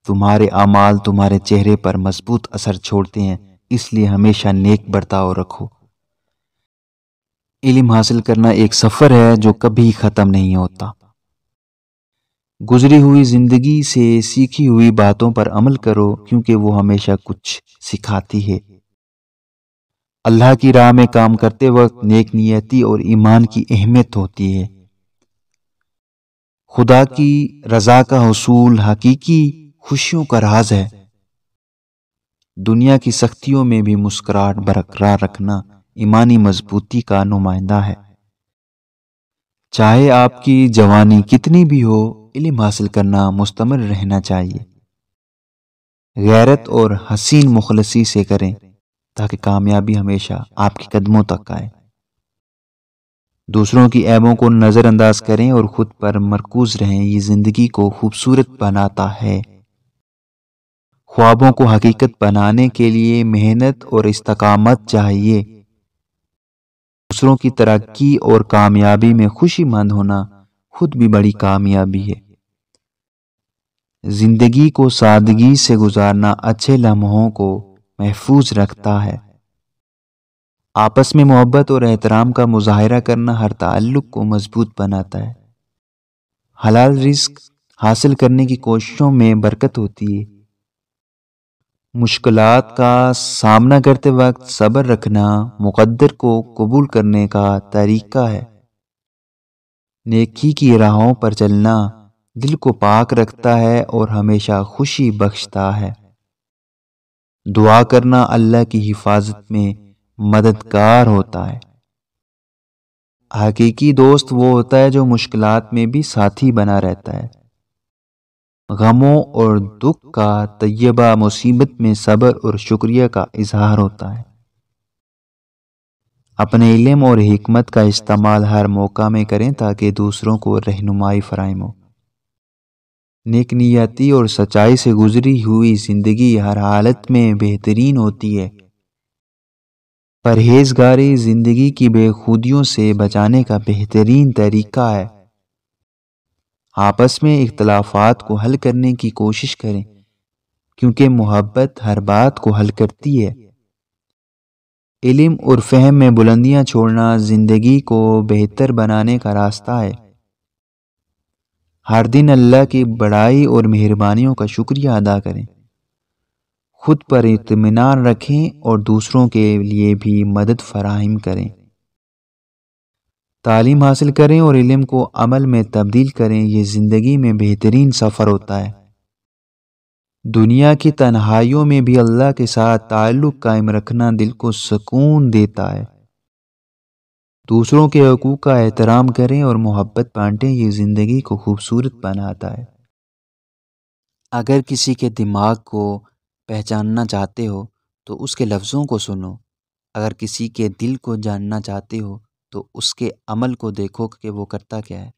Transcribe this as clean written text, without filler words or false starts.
تمہارے اعمال تمہارے چہرے پر مضبوط اثر چھوڑتے ہیں، اس لیے ہمیشہ نیک برتاؤ رکھو۔ علم حاصل کرنا ایک سفر ہے جو کبھی ختم نہیں ہوتا۔ گزری ہوئی زندگی سے سیکھی ہوئی باتوں پر عمل کرو، کیونکہ وہ ہمیشہ کچھ سکھاتی ہے۔ اللہ کی راہ میں کام کرتے وقت نیک نیتی اور ایمان کی اہمیت ہوتی ہے۔ خدا کی رضا کا حصول حقیقی خوشیوں کا راز ہے۔ دنیا کی سختیوں میں بھی مسکراہٹ برقرار رکھنا ایمانی مضبوطی کا نمائندہ ہے۔ چاہے آپ کی جوانی کتنی بھی ہو، علم حاصل کرنا مستمر رہنا چاہیے۔ غیرت اور حسین مخلصی سے کریں تاکہ کامیابی ہمیشہ آپ کے قدموں تک آئے۔ دوسروں کی عیبوں کو نظر انداز کریں اور خود پر مرکوز رہیں، یہ زندگی کو خوبصورت بناتا ہے۔ خوابوں کو حقیقت بنانے کے لیے محنت اور استقامت چاہیے۔ دوسروں کی ترقی اور کامیابی میں خوشی مند ہونا خود بھی بڑی کامیابی ہے۔ زندگی کو سادگی سے گزارنا اچھے لمحوں کو محفوظ رکھتا ہے۔ آپس میں محبت اور احترام کا مظاہرہ کرنا ہر تعلق کو مضبوط بناتا ہے۔ حلال رزق حاصل کرنے کی کوششوں میں برکت ہوتی ہے۔ مشکلات کا سامنا کرتے وقت صبر رکھنا مقدر کو قبول کرنے کا طریقہ ہے۔ نیکی کی راہوں پر چلنا دل کو پاک رکھتا ہے اور ہمیشہ خوشی بخشتا ہے۔ دعا کرنا اللہ کی حفاظت میں مددگار ہوتا ہے۔ حقیقی دوست وہ ہوتا ہے جو مشکلات میں بھی ساتھی بنا رہتا ہے۔ غموں اور دکھ کا طیبہ مصیبت میں صبر اور شکریہ کا اظہار ہوتا ہے۔ اپنے علم اور حکمت کا استعمال ہر موقع میں کریں تاکہ دوسروں کو رہنمائی فراہم ہو۔ نیک نیتی اور سچائی سے گزری ہوئی زندگی ہر حالت میں بہترین ہوتی ہے۔ پرہیزگاری زندگی کی بے خودیوں سے بچانے کا بہترین طریقہ ہے۔ آپس میں اختلافات کو حل کرنے کی کوشش کریں، کیونکہ محبت ہر بات کو حل کرتی ہے۔ علم اور فہم میں بلندیاں چھوڑنا زندگی کو بہتر بنانے کا راستہ ہے۔ ہر دن اللہ کی بڑائی اور مہربانیوں کا شکریہ ادا کریں۔ خود پر اطمینان رکھیں اور دوسروں کے لیے بھی مدد فراہم کریں۔ تعلیم حاصل کریں اور علم کو عمل میں تبدیل کریں، یہ زندگی میں بہترین سفر ہوتا ہے۔ دنیا کی تنہائیوں میں بھی اللہ کے ساتھ تعلق قائم رکھنا دل کو سکون دیتا ہے۔ دوسروں کے حقوق کا احترام کریں اور محبت بانٹیں، یہ زندگی کو خوبصورت بناتا ہے۔ اگر کسی کے دماغ کو پہچاننا چاہتے ہو تو اس کے لفظوں کو سنو، اگر کسی کے دل کو جاننا چاہتے ہو تو اس کے عمل کو دیکھو کہ وہ کرتا کیا ہے۔